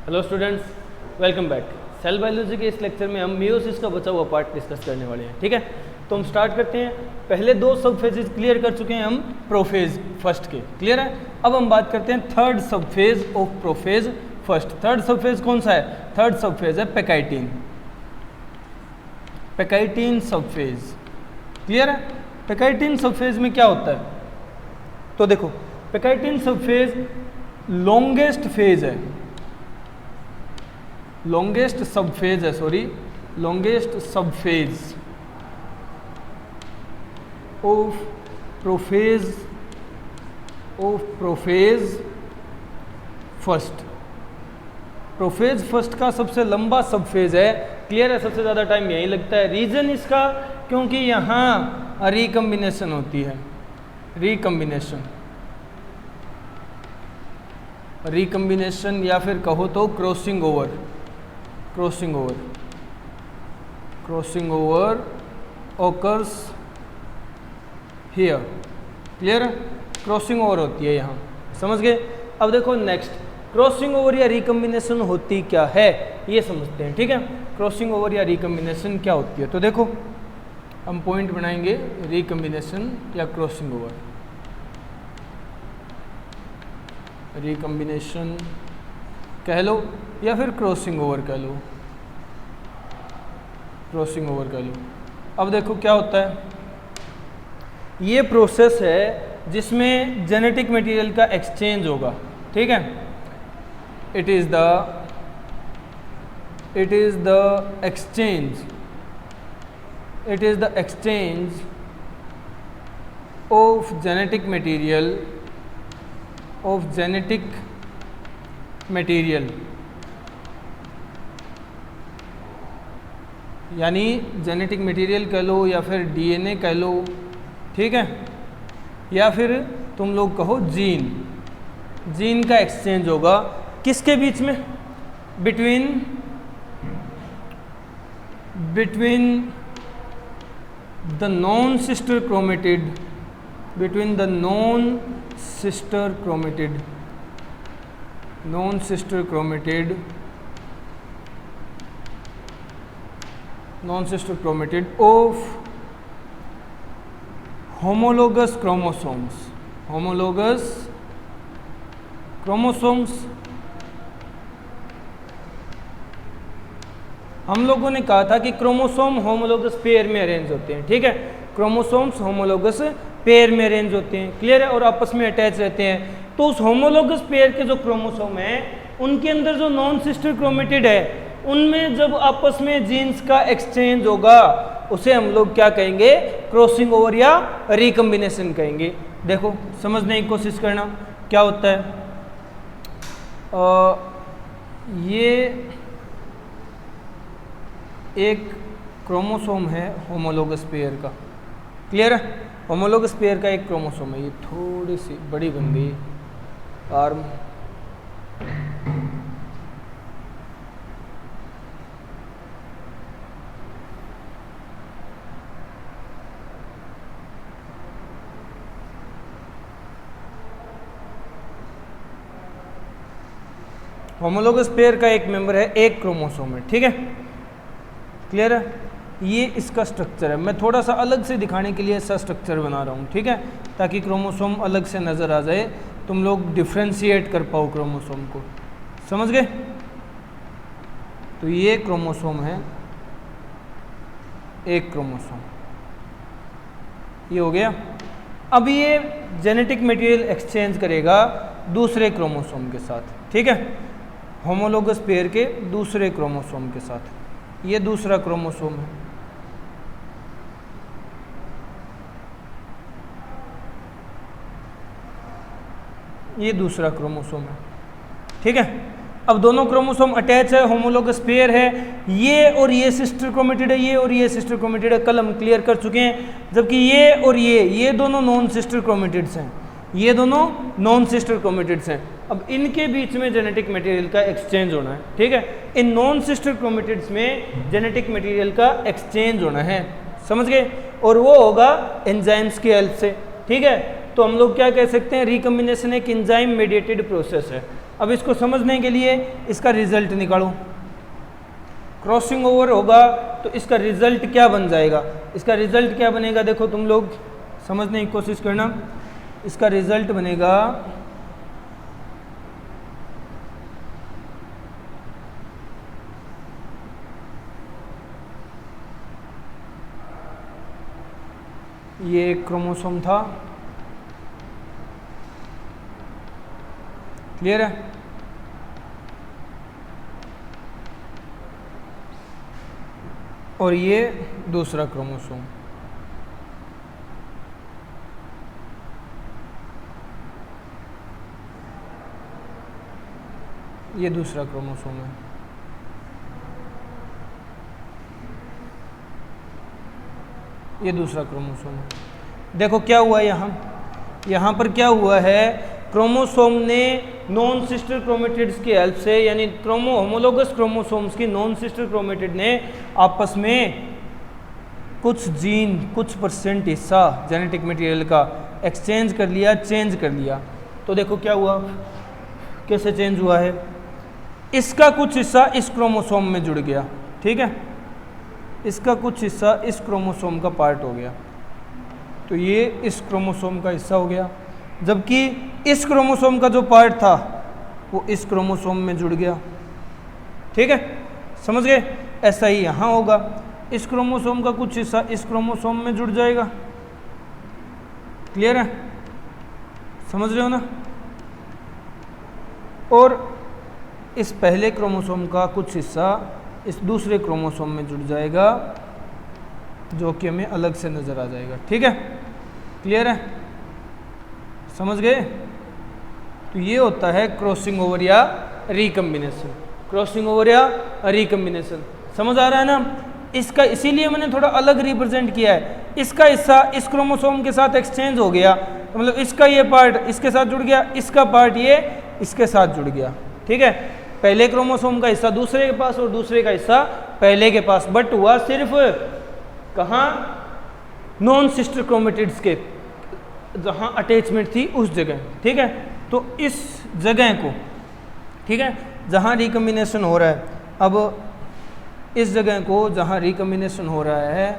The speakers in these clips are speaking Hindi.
Hello students, welcome back. Cell biology के इस लेक्चर में हम मियोसिस का बचा हुआ पार्ट डिस्कस करने वाले हैं। ठीक है, तो हम स्टार्ट करते हैं। पहले दो सब फेजेज क्लियर कर चुके हैं हम प्रोफेज फर्स्ट के, क्लियर है। अब हम बात करते हैं थर्ड सब phase of prophase first. Third सब फेज कौन सा है? थर्ड सब फेज है पैकाइटिन। पैकाइटिन सब फेज, क्लियर है। पैकाइटिन सब फेज में क्या होता है? तो देखो, पैकाइटिन सब फेज लॉन्गेस्ट फेज है, लॉन्गेस्ट सब फेज है, लॉन्गेस्ट सब phase of prophase first. Prophase first का सबसे लंबा सब फेज है, क्लियर है। सबसे ज़्यादा टाइम यही लगता है। रीजन इसका, क्योंकि यहाँ रिकम्बिनेशन होती है, रिकम्बिनेशन या फिर कहो तो crossing over occurs here, clear है। क्रॉसिंग ओवर होती है यहाँ, समझ गए। अब देखो नेक्स्ट, क्रॉसिंग ओवर या रिकम्बिनेशन होती क्या है ये समझते हैं। ठीक है, क्रॉसिंग ओवर या रिकम्बिनेशन क्या होती है? तो देखो हम पॉइंट बनाएंगे, रिकम्बिनेशन या क्रॉसिंग ओवर। रिकम्बिनेशन कह लो या फिर क्रॉसिंग ओवर कह लो, अब देखो क्या होता है। ये प्रोसेस है जिसमें जेनेटिक मटेरियल का एक्सचेंज होगा। ठीक है, it is the exchange of genetic material, यानी जेनेटिक मटेरियल कह लो या फिर डीएनए कह लो, ठीक है, या फिर तुम लोग कहो जीन का एक्सचेंज होगा। किसके बीच में? Between the non sister chromatid, non sister chromatid of homologous chromosomes. हम लोगों ने कहा था कि क्रोमोसोम होमोलोगस पेयर में अरेंज होते हैं। ठीक है, क्रोमोसोम्स होमोलोगस पेयर में अरेंज होते हैं, क्लियर है, और आपस में अटैच रहते हैं। तो उस होमोलोगस पेयर के जो क्रोमोसोम है उनके अंदर जो नॉन सिस्टर क्रोमेटिड है उनमें जब आपस में जीन्स का एक्सचेंज होगा उसे हम लोग क्या कहेंगे? क्रॉसिंग ओवर या रिकम्बिनेशन कहेंगे। देखो समझने की कोशिश करना क्या होता है। ये एक क्रोमोसोम है होमोलोगस पेयर का, क्लियर है। होमोलोगस पेयर का एक क्रोमोसोम है। ये थोड़ी सी बड़ी बन गई आर्म, होमोलोगस पेयर का एक मेंबर है, एक क्रोमोसोम है। ठीक है, क्लियर है। ये इसका स्ट्रक्चर है। मैं थोड़ा सा अलग से दिखाने के लिए ऐसा स्ट्रक्चर बना रहा हूँ, ठीक है, ताकि क्रोमोसोम अलग से नज़र आ जाए, तुम लोग डिफ्रेंशिएट कर पाओ क्रोमोसोम को, समझ गए। तो ये क्रोमोसोम है, एक क्रोमोसोम, ये हो गया। अब ये जेनेटिक मटेरियल एक्सचेंज करेगा दूसरे क्रोमोसोम के साथ, ठीक है, होमोलोगस पेयर के दूसरे क्रोमोसोम के साथ। ये दूसरा क्रोमोसोम है, ये दूसरा क्रोमोसोम है, ठीक है। अब दोनों क्रोमोसोम अटैच है, होमोलोगस पेयर है, ये और ये सिस्टर क्रोमेटिड है, ये और ये सिस्टर क्रोमेटिड है, कल हम क्लियर कर चुके हैं। जबकि ये और ये दोनों नॉन सिस्टर क्रोमेटिड्स हैं, ये दोनों नॉन सिस्टर क्रोमेटिड्स हैं। अब इनके बीच में जेनेटिक मटेरियल का एक्सचेंज होना है, ठीक है। इन नॉन सिस्टर क्रोमेटिड्स में जेनेटिक मटेरियल का एक्सचेंज होना है, समझ गए, और वो होगा एंजाइम्स की हेल्प से, ठीक है। तो हम लोग क्या कह सकते हैं, रिकम्बिनेशन एक एंजाइम मेडिएटेड प्रोसेस है। अब इसको समझने के लिए इसका रिजल्ट निकालो। क्रॉसिंग ओवर होगा तो इसका रिजल्ट क्या बन जाएगा, इसका रिजल्ट क्या बनेगा, देखो तुम लोग समझने की कोशिश करना। इसका रिजल्ट बनेगा ये एक क्रोमोसोम था, क्लियर है। और ये दूसरा क्रोमोसोम, ये दूसरा क्रोमोसोम है। ये दूसरा क्रोमोसोम है। देखो क्या हुआ यहाँ पर क्या हुआ है, क्रोमोसोम ने नॉन सिस्टर क्रोमेटिड्स की हेल्प से, यानी होमोलोगस क्रोमोसोम्स की नॉन सिस्टर क्रोमेटिड ने आपस में कुछ जीन, कुछ परसेंट हिस्सा जेनेटिक मटेरियल का एक्सचेंज कर लिया, चेंज कर लिया। तो देखो क्या हुआ, कैसे चेंज हुआ है, इसका कुछ हिस्सा इस क्रोमोसोम में जुड़ गया, ठीक है, इसका कुछ हिस्सा इस क्रोमोसोम का पार्ट हो गया, तो ये इस क्रोमोसोम का हिस्सा हो गया, जबकि इस क्रोमोसोम का जो पार्ट था वो इस क्रोमोसोम में जुड़ गया, ठीक है, समझ गए। ऐसा ही यहाँ होगा, इस क्रोमोसोम का कुछ हिस्सा इस क्रोमोसोम में जुड़ जाएगा, क्लियर है, समझ रहे हो ना। और इस पहले क्रोमोसोम का कुछ हिस्सा इस दूसरे क्रोमोसोम में जुड़ जाएगा, जो कि हमें अलग से नज़र आ जाएगा, ठीक है, क्लियर है, समझ गए। तो ये होता है क्रॉसिंग ओवर या रिकम्बिनेशन, क्रॉसिंग ओवर या रिकम्बिनेशन, समझ आ रहा है ना। इसका इसीलिए मैंने थोड़ा अलग रिप्रेजेंट किया है, इसका हिस्सा इस क्रोमोसोम के साथ एक्सचेंज हो गया, तो मतलब इसका ये पार्ट इसके साथ जुड़ गया, इसका पार्ट ये इसके साथ जुड़ गया, ठीक है। पहले क्रोमोसोम का हिस्सा दूसरे के पास और दूसरे का हिस्सा पहले के पास, बट हुआ सिर्फ कहाँ, नॉन सिस्टर क्रोमेटिड्स के जहाँ अटैचमेंट थी उस जगह, ठीक है। तो इस जगह को, ठीक है, जहाँ रिकम्बिनेशन हो रहा है, अब इस जगह को जहाँ रिकम्बिनेशन हो रहा है,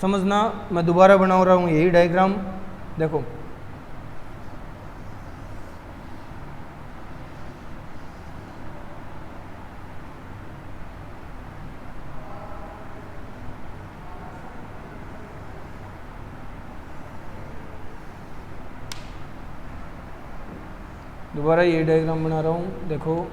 समझना, मैं दोबारा बना रहा हूँ यही डायग्राम, देखो दोबारा ये डायग्राम बना रहा हूँ, देखो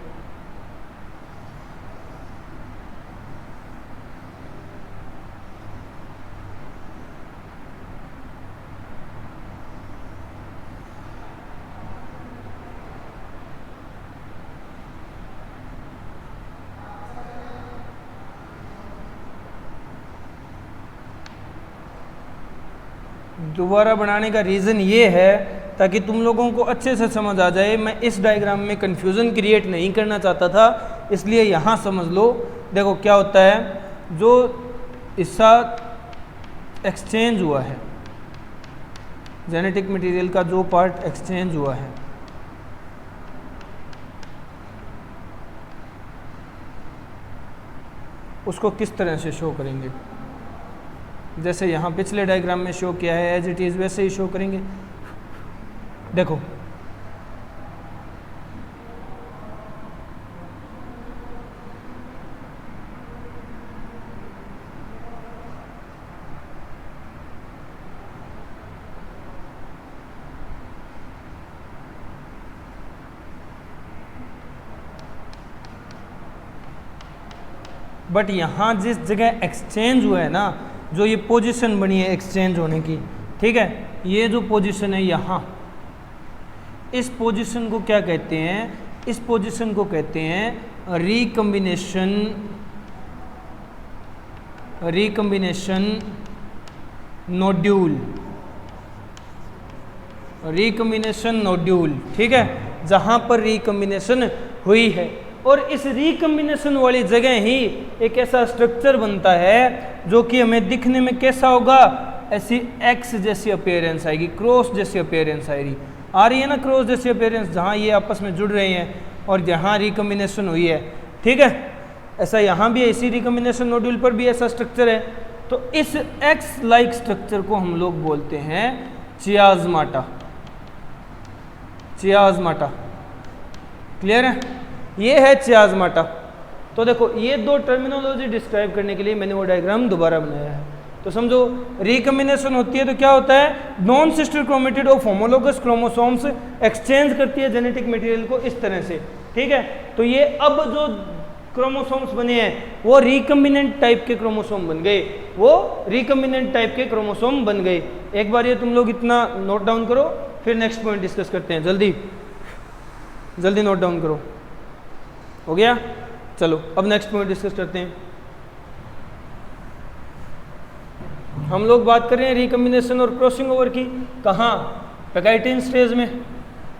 दोबारा बनाने का रीज़न ये है ताकि तुम लोगों को अच्छे से समझ आ जाए। मैं इस डायग्राम में कन्फ्यूज़न क्रिएट नहीं करना चाहता था, इसलिए यहाँ समझ लो। देखो क्या होता है, जो हिस्सा एक्सचेंज हुआ है, जेनेटिक मटेरियल का जो पार्ट एक्सचेंज हुआ है, उसको किस तरह से शो करेंगे, जैसे यहाँ पिछले डायग्राम में शो किया है एज इट इज़ वैसे ही शो करेंगे। देखो बट यहाँ जिस जगह एक्सचेंज हुआ है ना, जो ये पोजीशन बनी है एक्सचेंज होने की, ठीक है, ये जो पोजीशन है यहाँ, इस पोजीशन को क्या कहते हैं, इस पोजीशन को कहते हैं रिकम्बिनेशन नोड्यूल, रिकम्बिनेशन नोड्यूल, ठीक है, जहाँ पर रिकम्बिनेशन हुई है। और इस रिकम्बिनेशन वाली जगह ही एक ऐसा स्ट्रक्चर बनता है जो कि हमें दिखने में कैसा होगा, ऐसी एक्स जैसी अपीयरेंस आएगी, क्रॉस जैसी अपीयरेंस आएगी, आ रही है ना क्रॉस जैसी अपीयरेंस, जहाँ ये आपस में जुड़ रहे हैं। और यहाँ रिकम्बिनेशन हुई है, ठीक है। ऐसा यहाँ भी इसी रिकम्बिनेशन नोड्यूल पर भी ऐसा स्ट्रक्चर है। तो इस एक्स लाइक स्ट्रक्चर को हम लोग बोलते हैं चियाज़माटा। चियाज़माटा क्लियर है, ये है चियाज़माटा। तो देखो ये दो टर्मिनोलॉजी डिस्क्राइब करने के लिए मैंने वो डायग्राम दोबारा बनाया है। तो समझो रिकम्बिनेशन होती है तो क्या होता है, non sister chromatid of homologous chromosomes exchange करती है जेनेटिक मटेरियल को इस तरह से, ठीक है। तो ये अब जो क्रोमोसोम्स बने हैं वो रिकम्बिनेंट टाइप के क्रोमोसोम बन गए, वो रिकम्बिनेंट टाइप के क्रोमोसोम बन गए। एक बार ये तुम लोग इतना नोट डाउन करो, फिर नेक्स्ट पॉइंट डिस्कस करते हैं। जल्दी जल्दी नोट डाउन करो, हो गया। चलो अब नेक्स्ट पॉइंट डिस्कस करते हैं। हम लोग बात कर रहे हैं रिकम्बिनेशन और क्रॉसिंग ओवर की, कहाँ, पैकाइटिन स्टेज में,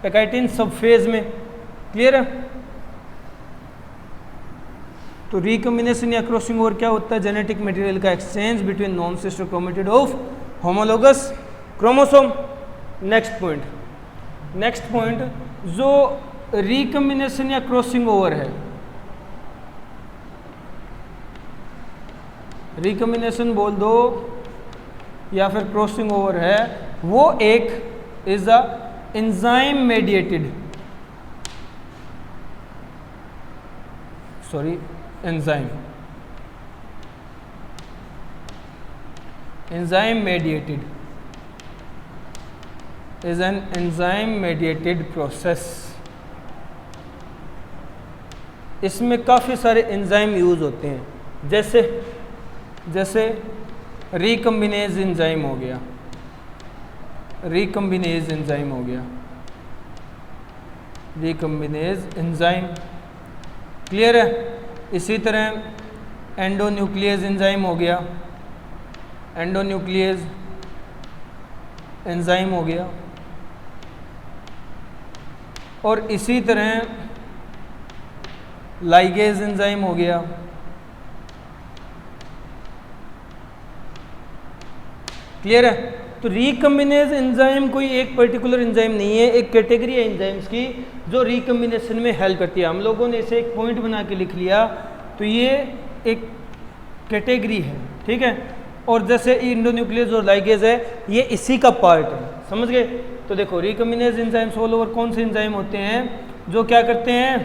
पैकाइटिन सब फेज में, क्लियर है। तो रिकम्बिनेशन या क्रॉसिंग ओवर क्या होता है, जेनेटिक मटेरियल का exchange between non sister chromatid of homologous chromosome. Next point जो रिकम्बिनेशन या क्रॉसिंग ओवर है, रिकम्बिनेशन बोल दो या फिर क्रॉसिंग ओवर है, वो एक is a enzyme mediated, sorry enzyme mediated is an enzyme mediated process। इसमें काफ़ी सारे एंजाइम यूज़ होते हैं, जैसे रिकम्बिनेज एंजाइम हो गया, रिकम्बिनेज एंजाइम हो गया, रिकम्बिनेज एंजाइम, क्लियर है। इसी तरह एंडोन्यूक्लियस एंजाइम हो गया, एंडोन्यूक्लियस एंजाइम हो गया, और इसी तरह लाइगेज एंजाइम हो गया, क्लियर है। तो रिकम्बिनेज एंजाइम कोई एक पर्टिकुलर एंजाइम नहीं है, एक कैटेगरी है एंजाइम्स की जो रिकम्बिनेशन में हेल्प करती है। हम लोगों ने इसे एक पॉइंट बना के लिख लिया, तो ये एक कैटेगरी है, ठीक है। और जैसे एंडोन्यूक्लियस और लाइगेज है, ये इसी का पार्ट है, समझ गए। तो देखो रिकम्बिनेज एंजाइम्स ऑल ओवर कौन से एंजाइम होते हैं जो क्या करते हैं,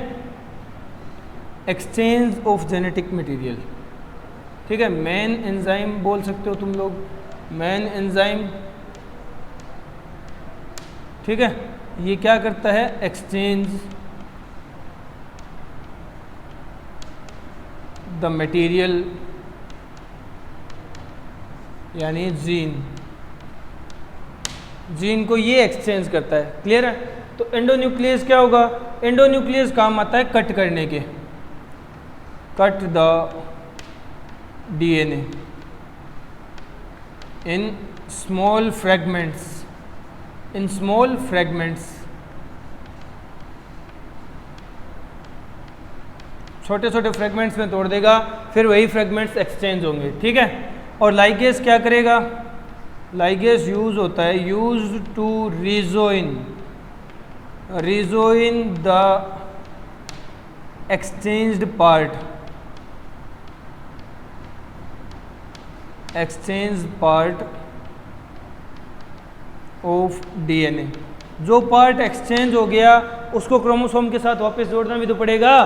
एक्सचेंज ऑफ जेनेटिक मटेरियल, ठीक है। मेन एंजाइम बोल सकते हो तुम लोग, मेन एंजाइम, ठीक है। ये क्या करता है, एक्सचेंज द मटेरियल, यानी जीन को ये एक्सचेंज करता है, क्लियर है। तो एंडोन्यूक्लियस क्या होगा, एंडोन्यूक्लियस काम आता है कट करने के, cut the DNA in small fragments, in small fragments, छोटे छोटे फ्रैगमेंट्स में तोड़ देगा, फिर वही फ्रैगमेंट्स एक्सचेंज होंगे, ठीक है। और लाइगेज क्या करेगा, लाइगेज यूज होता है, used to rejoin the exchanged part, exchange part of DNA. जो पार्ट एक्सचेंज हो गया उसको क्रोमोसोम के साथ वापस जोड़ना भी तो पड़ेगा,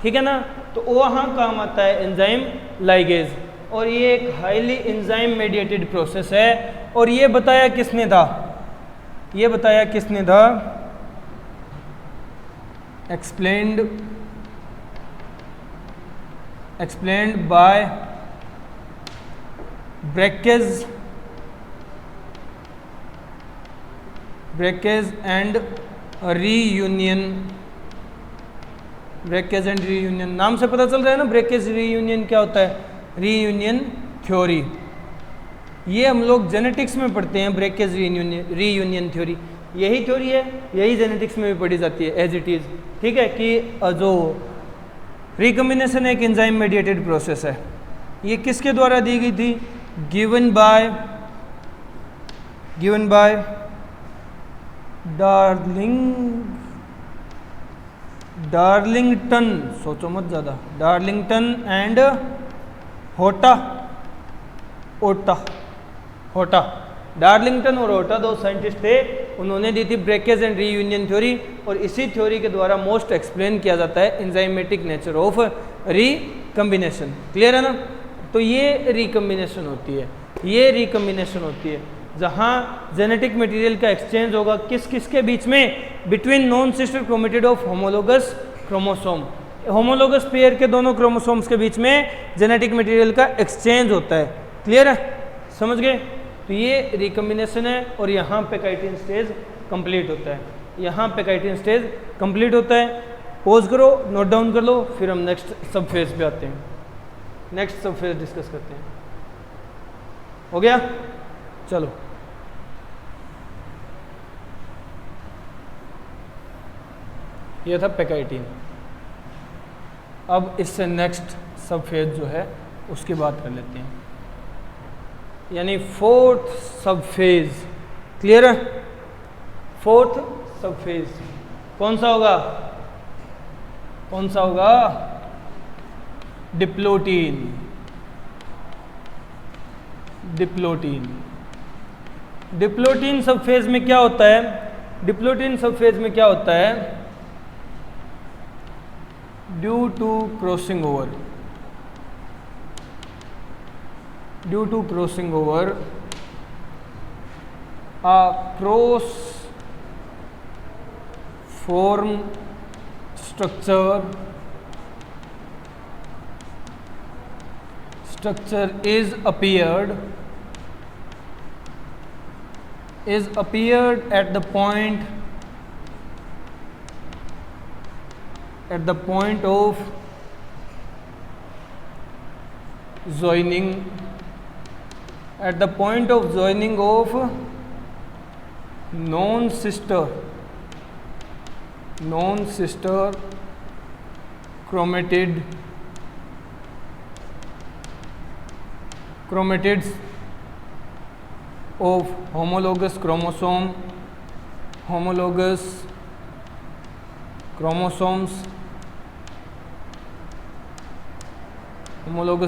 ठीक है ना। तो वहाँ काम आता है एंजाइम लाइगेज, और ये एक हाईली एंजाइम मेडिएटेड प्रोसेस है। और ये बताया किसने था, ये बताया किसने था, explained bye breakage and reunion, breakage and reunion नाम से पता चल रहा है ना, ब्रेकेज रीयूनियन क्या होता है, रीयूनियन थ्योरी। ये हम लोग जेनेटिक्स में पढ़ते हैं, ब्रेकेज रीयूनियन थ्योरी, यही थ्योरी है, यही जेनेटिक्स में भी पढ़ी जाती है एज इट इज़, ठीक है। कि जो रिकम्बिनेशन एक एंजाइम मेडिएटेड प्रोसेस है, ये किसके द्वारा दी गई थी, गिवन बाय डार्लिंग डार्लिंगटन, सोचो मत ज़्यादा, Darlington and Hota, Hota, Darlington और होटा दो साइंटिस्ट थे, उन्होंने दी थी ब्रेकेज एंड रीयूनियन थ्योरी, और इसी थ्योरी के द्वारा मोस्ट एक्सप्लेन किया जाता है enzymatic nature of recombination. Clear है ना? तो ये रिकम्बिनेशन होती है, ये रिकम्बिनेशन होती है जहाँ जेनेटिक मटेरियल का एक्सचेंज होगा किस किस के बीच में, between non sister chromatid of homologous chromosome, homologous pair के दोनों क्रोमोसोम्स के बीच में जेनेटिक मटेरियल का एक्सचेंज होता है। क्लियर है? समझ गए? तो ये रिकम्बिनेशन है, और यहाँ पे काइटिन स्टेज कंप्लीट होता है, यहाँ पे काइटिन स्टेज कंप्लीट होता है। पॉज करो, नोट डाउन कर लो, फिर हम नेक्स्ट सब फेज पे आते हैं, नेक्स्ट सब फेज डिस्कस करते हैं। हो गया? चलो, ये था पेकाइटिन। अब इससे नेक्स्ट सब फेज जो है उसकी बात कर लेते हैं, यानी फोर्थ सब फेज। क्लियर है? फोर्थ सब फेज कौन सा होगा? कौन सा होगा? Diplotene, diplotene. डिप्लोटीन सब फेज में क्या होता है? डिप्लोटीन सब फेज में क्या होता है? Due to crossing over, due to crossing over a cross form structure is appeared at the point of joining, at the point of joining of non-sister chromatids of homologous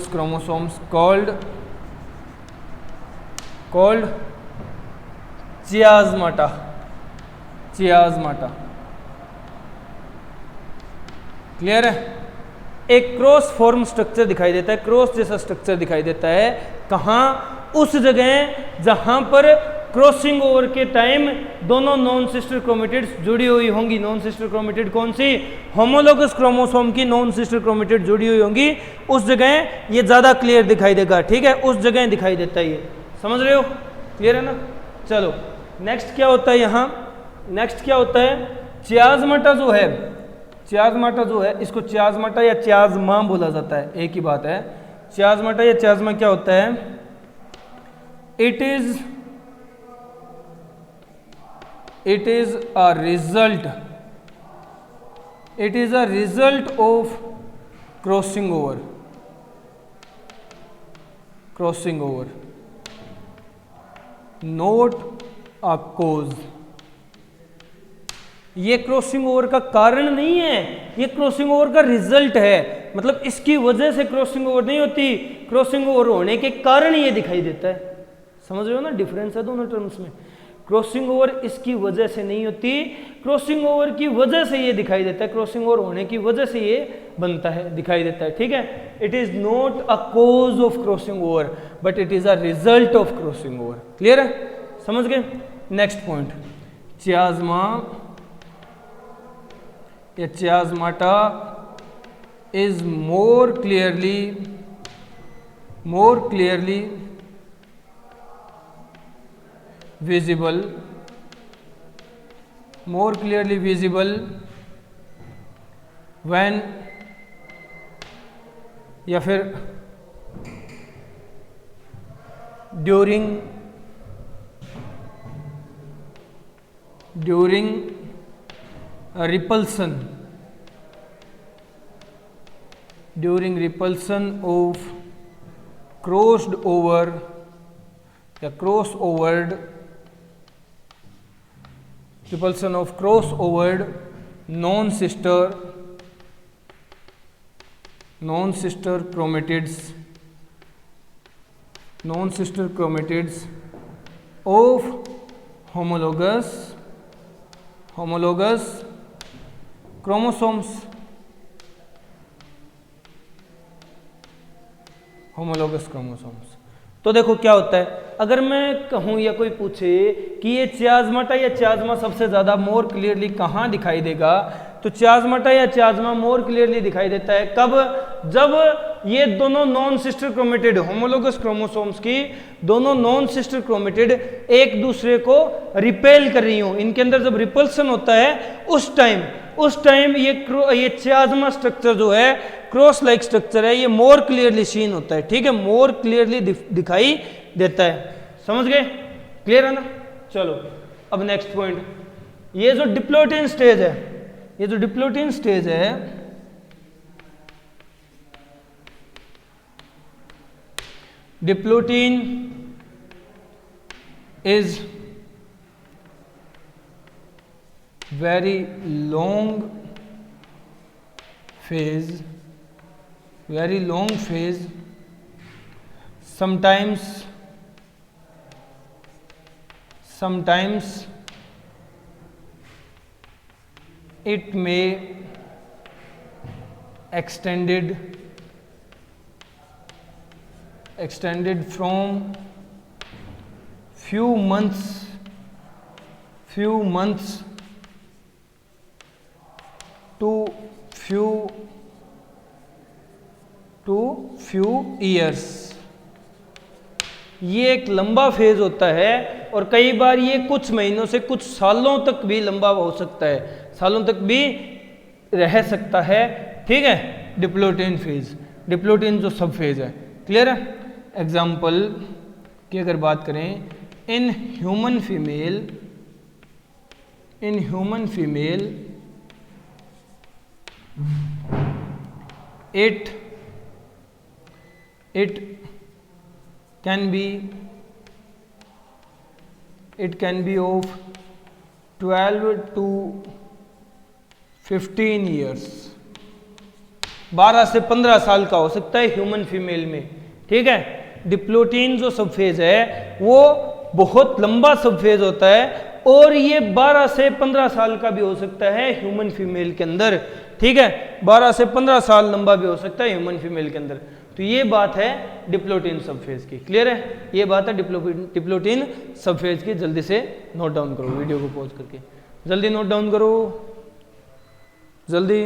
chromosomes called chiasmata, clear है? एक क्रॉस फॉर्म स्ट्रक्चर दिखाई देता है, क्रॉस जैसा स्ट्रक्चर दिखाई देता है, कहाँ? उस जगह जहां पर क्रॉसिंग ओवर के टाइम दोनों नॉन सिस्टर क्रोमेटिड्स जुड़ी हुई होंगी। नॉन सिस्टर क्रोमेटिड कौन सी? होमोलोगस क्रोमोसोम की नॉन सिस्टर क्रोमेटिड जुड़ी हुई होंगी, उस जगह ये ज्यादा क्लियर दिखाई देगा। ठीक है? उस जगह दिखाई देता है, ये समझ रहे हो? क्लियर है ना? चलो, नेक्स्ट क्या होता है यहाँ? नेक्स्ट क्या होता है? चियाज़्माटा जो है, चियाज़्माटा जो है, इसको चियाज़्माटा या चियाज़्मा बोला जाता है, एक ही बात है। चियाज़्माटा या चियाज़्मा क्या होता है? It is a result of crossing over, not a cause। ये क्रॉसिंग ओवर का कारण नहीं है, ये क्रॉसिंग ओवर का रिजल्ट है। मतलब इसकी वजह से क्रॉसिंग ओवर नहीं होती, क्रॉसिंग ओवर होने के कारण ये दिखाई देता है। समझ रहे हो ना? डिफरेंस है दोनों टर्म्स में। क्रॉसिंग ओवर इसकी वजह से नहीं होती, क्रॉसिंग ओवर की वजह से ये दिखाई देता है, क्रॉसिंग ओवर होने की वजह से ये बनता है, दिखाई देता है। ठीक है? It is not a cause of crossing over, but it is a result of crossing over. Clear है? समझ गए? नेक्स्ट पॉइंट, चियाज़्मा या चियाज़्माटा is more clearly visible when या फिर during repulsion of crossovered non-sister non-sister chromatids of homologous chromosomes. तो देखो क्या होता है, अगर मैं कहूँ या कोई पूछे कि ये चियाज़्माटा या चियाज़्मा सबसे ज़्यादा मोर क्लियरली कहाँ दिखाई देगा, तो चियाज़्माटा या चियाज़्मा मोर क्लियरली दिखाई देता है कब, जब ये दोनों non sister chromatid homologous chromosomes की दोनों नॉन सिस्टर क्रोमेटिड एक दूसरे को रिपेल कर रही हो, इनके अंदर जब रिपल्सन होता है उस टाइम ये चियाज़्मा स्ट्रक्चर जो है क्रॉस लाइक स्ट्रक्चर है, ये मोर क्लियरली सीन होता है, ठीक है, मोर क्लियरली दिखाई देता है। समझ गए? क्लियर है ना? चलो अब नेक्स्ट पॉइंट, ये जो डिप्लोटिन स्टेज है, diplotene is very long phase, sometimes it may extended from few months to few years। ये एक लंबा फेज होता है और कई बार ये कुछ महीनों से कुछ सालों तक भी लंबा हो सकता है, सालों तक भी रह सकता है, ठीक है। डिप्लोटिन फेज, डिप्लोटिन जो सब फेज है, क्लियर है। एग्जाम्पल की अगर बात करें, in human female it can be of 12 to 15 years, 12 से 15 साल का हो सकता है ह्यूमन फीमेल में, ठीक है। डिप्लोटिन जो सब फेज है वो बहुत लंबा सब फेज होता है और ये 12 से 15 साल का भी हो सकता है ह्यूमन फीमेल के अंदर, ठीक है। 12 से 15 साल लंबा भी हो सकता है ह्यूमन फीमेल के अंदर। तो ये बात है डिप्लोटिन सब फेज की, क्लियर है। ये बात है डिप्लोटिन सब फेज की। जल्दी से नोट डाउन करो, वीडियो को पॉज करके जल्दी नोट डाउन करो, जल्दी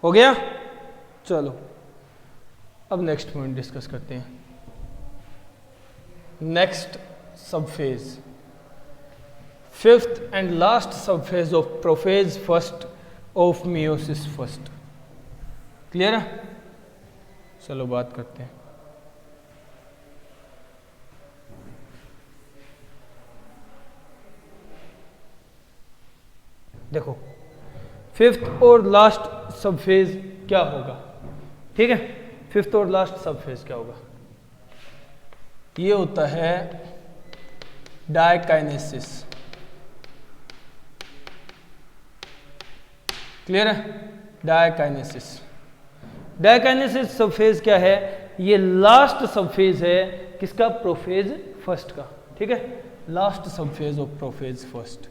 हो गया। चलो अब नेक्स्ट पॉइंट डिस्कस करते हैं। नेक्स्ट सब phase, fifth and last sub phase of prophase first of meiosis first, clear है। चलो बात करते हैं। देखो फिफ्थ और लास्ट सब फेज क्या होगा, ठीक है। फिफ्थ और लास्ट सब फेज क्या होगा, ये होता है डायकाइनेसिस, क्लियर है। डायकाइनेसिस सब फेज क्या है, ये लास्ट सब फेज है किसका, प्रोफेज फर्स्ट का, ठीक है। Last sub phase of prophase first,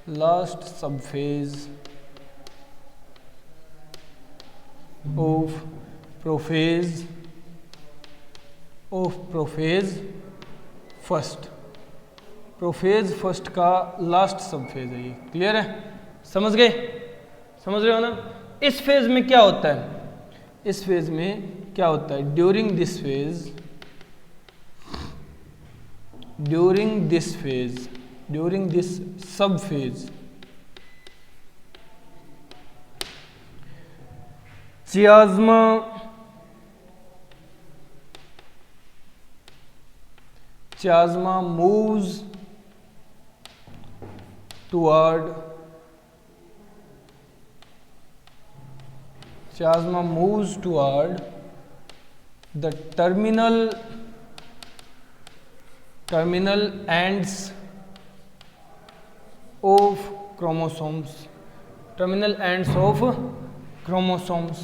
last sub phase of prophase first, prophase first का लास्ट सब फेज है ये, क्लियर है। समझ गए, समझ रहे हो ना। इस फेज में क्या होता है, इस फेज में क्या होता है, ड्यूरिंग दिस सब phase chiasma moves toward the terminal ends of chromosomes, chromosomes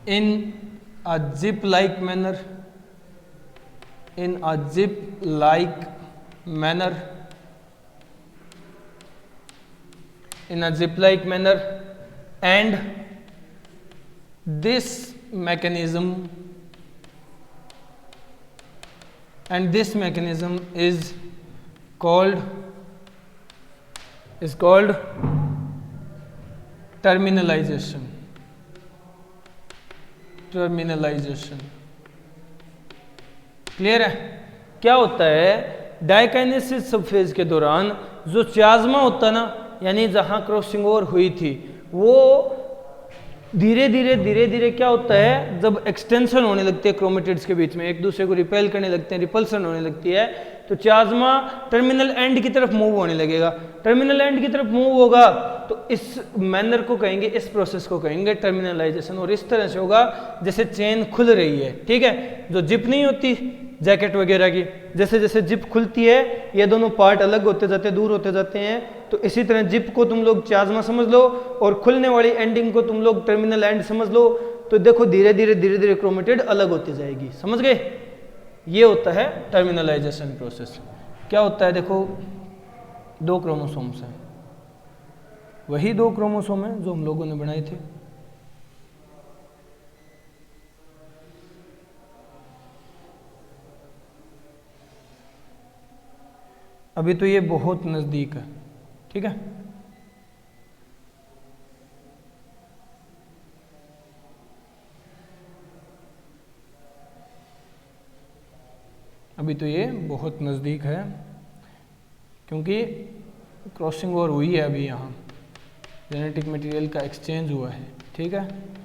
in a zip like manner, and this mechanism is called terminalization. Clear है? क्या होता है, डाइकाइनेसिस सब फेज के दौरान जो चाज़मा होता है ना, यानी जहां क्रॉसिंग ओवर हुई थी, वो धीरे धीरे क्या होता है, जब एक्सटेंशन होने लगती है क्रोमेटिड्स के बीच में, एक दूसरे को रिपेल करने लगते हैं, रिपल्सन होने लगती है, तो चाज़मा टर्मिनल एंड की तरफ मूव होने लगेगा। टर्मिनल एंड की तरफ मूव होगा तो इस मैनर को कहेंगे, इस प्रोसेस को कहेंगे टर्मिनलाइजेशन। और इस तरह से होगा जैसे चेन खुल रही है, ठीक है, जो जिप नहीं होती जैकेट वगैरह की, जैसे जैसे जिप खुलती है ये दोनों पार्ट अलग होते जाते हैं, दूर होते जाते हैं, तो इसी तरह जिप को तुम लोग चाज़मा समझ लो और खुलने वाली एंडिंग को तुम लोग टर्मिनल एंड समझ लो। तो देखो धीरे धीरे क्रोमेटिड अलग होती जाएगी, समझ गए? ये होता है टर्मिनलाइजेशन प्रोसेस। क्या होता है, देखो 2 क्रोमोसोम्स हैं, वही 2 क्रोमोसोम हैं जो हम लोगों ने बनाए थे। अभी तो ये बहुत नज़दीक है, ठीक है, अभी तो ये बहुत नज़दीक है क्योंकि क्रॉसिंग ओवर हुई है, अभी यहाँ जेनेटिक मटेरियल का एक्सचेंज हुआ है, ठीक है।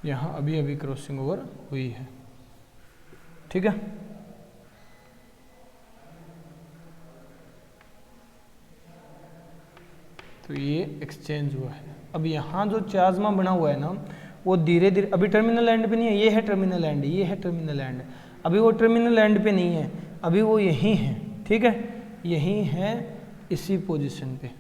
यहाँ अभी क्रॉसिंग ओवर हुई है, ठीक है। तो ये एक्सचेंज हुआ है। अब यहाँ जो चाज़मा बना हुआ है ना, वो धीरे धीरे, अभी टर्मिनल एंड पे नहीं है, ये है टर्मिनल एंड, ये है टर्मिनल एंड, अभी वो टर्मिनल एंड पे नहीं है, अभी वो यहीं है, ठीक है, यहीं है इसी पोजीशन पे।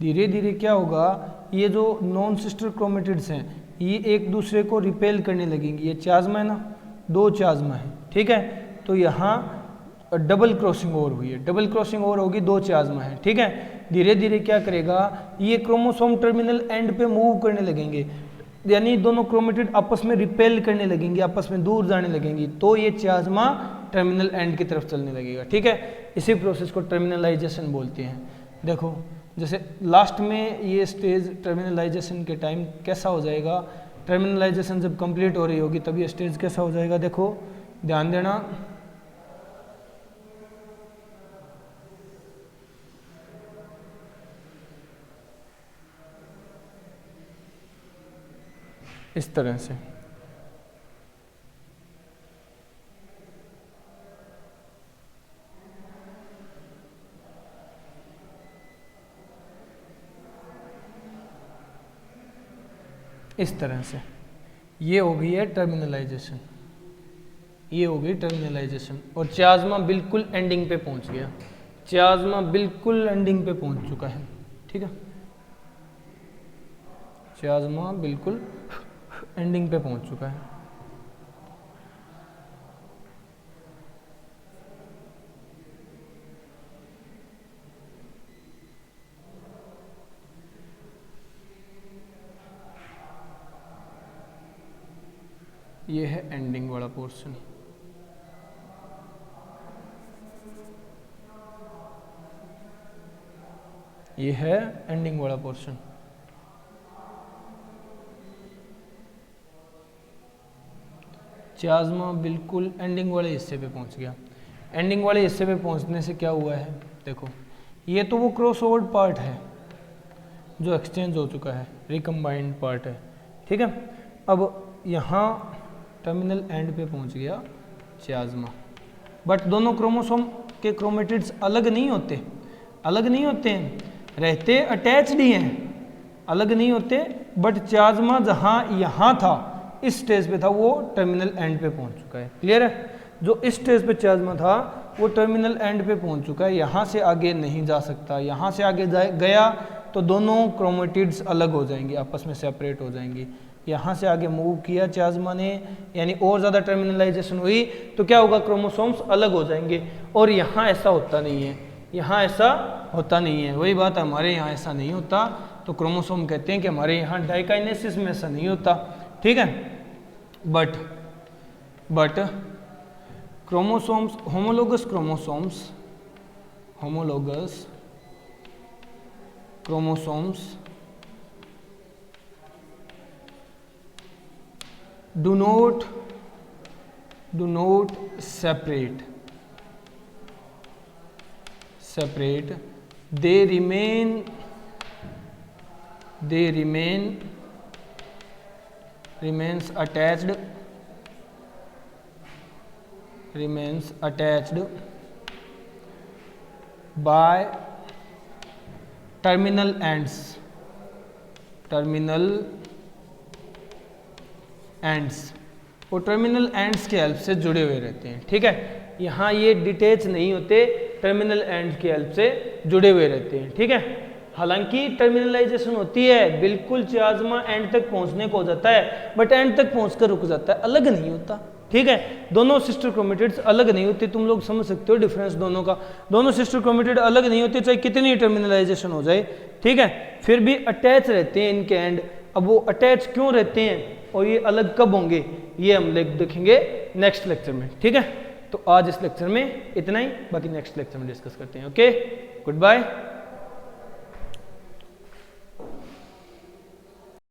धीरे धीरे क्या होगा, ये जो नॉन सिस्टर क्रोमेटिड्स हैं ये एक दूसरे को रिपेल करने लगेंगी। ये चाज़मा है ना, 2 चाज़मा है, ठीक है, तो यहाँ डबल क्रॉसिंग ओवर हुई है, डबल क्रॉसिंग ओवर होगी, 2 चाज़मा है, ठीक है। धीरे धीरे क्या करेगा, ये क्रोमोसोम टर्मिनल एंड पे मूव करने लगेंगे, यानी दोनों क्रोमेटिड आपस में रिपेल करने लगेंगी, आपस में दूर जाने लगेंगी, तो ये चाज़मा टर्मिनल एंड की तरफ चलने लगेगा, ठीक है। इसी प्रोसेस को टर्मिनलाइजेशन बोलते हैं। देखो जैसे लास्ट में ये स्टेज टर्मिनलाइजेशन के टाइम कैसा हो जाएगा, टर्मिनलाइजेशन जब कंप्लीट हो रही होगी तब ये स्टेज कैसा हो जाएगा, देखो ध्यान देना। इस तरह से इस तरह से ये हो गई है टर्मिनलाइजेशन, ये हो गई टर्मिनलाइजेशन। और चाज़मा बिल्कुल एंडिंग पे पहुंच गया, चाज़मा बिल्कुल एंडिंग पे पहुंच चुका है, ठीक है, चाज़मा बिल्कुल एंडिंग पे पहुंच चुका है। ये है एंडिंग वाला पोर्शन, ये है एंडिंग वाला पोर्शन। चाज़मा बिल्कुल एंडिंग वाले हिस्से पे पहुंच गया। एंडिंग वाले हिस्से पे पहुंचने से क्या हुआ है, देखो ये तो वो क्रॉस ओवर पार्ट है जो एक्सचेंज हो चुका है, रिकम्बाइंड पार्ट है, ठीक है। अब यहाँ टर्मिनल एंड पे पहुँच गया चियाज़्मा, बट दोनों क्रोमोसोम के क्रोमेटिड्स अलग नहीं होते, अलग नहीं होते हैं, रहते अटैच्ड ही हैं, अलग नहीं होते, बट चियाज़्मा जहाँ यहाँ था, इस स्टेज पे था, वो टर्मिनल एंड पे पहुँच चुका है। क्लियर है? जो इस स्टेज पे चियाज़्मा था वो टर्मिनल एंड पे पहुँच चुका है, यहाँ से आगे नहीं जा सकता। यहाँ से आगे गया तो दोनों क्रोमेटिड्स अलग हो जाएंगे, आपस में सेपरेट हो जाएंगे। यहाँ से आगे मूव किया चियाज़्मा ने, यानी और ज़्यादा टर्मिनलाइजेशन हुई तो क्या होगा, क्रोमोसोम्स अलग हो जाएंगे। और यहाँ ऐसा होता नहीं है, यहाँ ऐसा होता नहीं है। वही बात है, हमारे यहाँ ऐसा नहीं होता, तो क्रोमोसोम कहते हैं कि हमारे यहाँ डाइकाइनेसिस में ऐसा नहीं होता, ठीक है। But chromosomes, homologous chromosomes do not separate, they remains attached by terminal ends, वो टर्मिनल एंड्स के हेल्प से जुड़े हुए रहते हैं, ठीक है। यहाँ ये डिटेच नहीं होते, टर्मिनल एंड के हेल्प से जुड़े हुए रहते हैं, ठीक है। हालांकि टर्मिनलाइजेशन होती है, बिल्कुल चियाज़्मा एंड तक पहुँचने को हो जाता है, बट एंड तक पहुँचकर रुक जाता है, अलग नहीं होता, ठीक है। दोनों सिस्टर क्रोमेटिड्स अलग नहीं होते, तुम लोग समझ सकते हो डिफरेंस दोनों का। दोनों सिस्टर क्रोमेटिड अलग नहीं होते, चाहे कितनी टर्मिनलाइजेशन हो जाए, ठीक है, फिर भी अटैच रहते हैं इनके एंड। अब वो अटैच क्यों रहते हैं और ये अलग कब होंगे, ये हम देखेंगे नेक्स्ट लेक्चर में, ठीक है। तो आज इस लेक्चर में इतना ही, बाकी नेक्स्ट लेक्चर में डिस्कस करते हैं। Okay, good bye.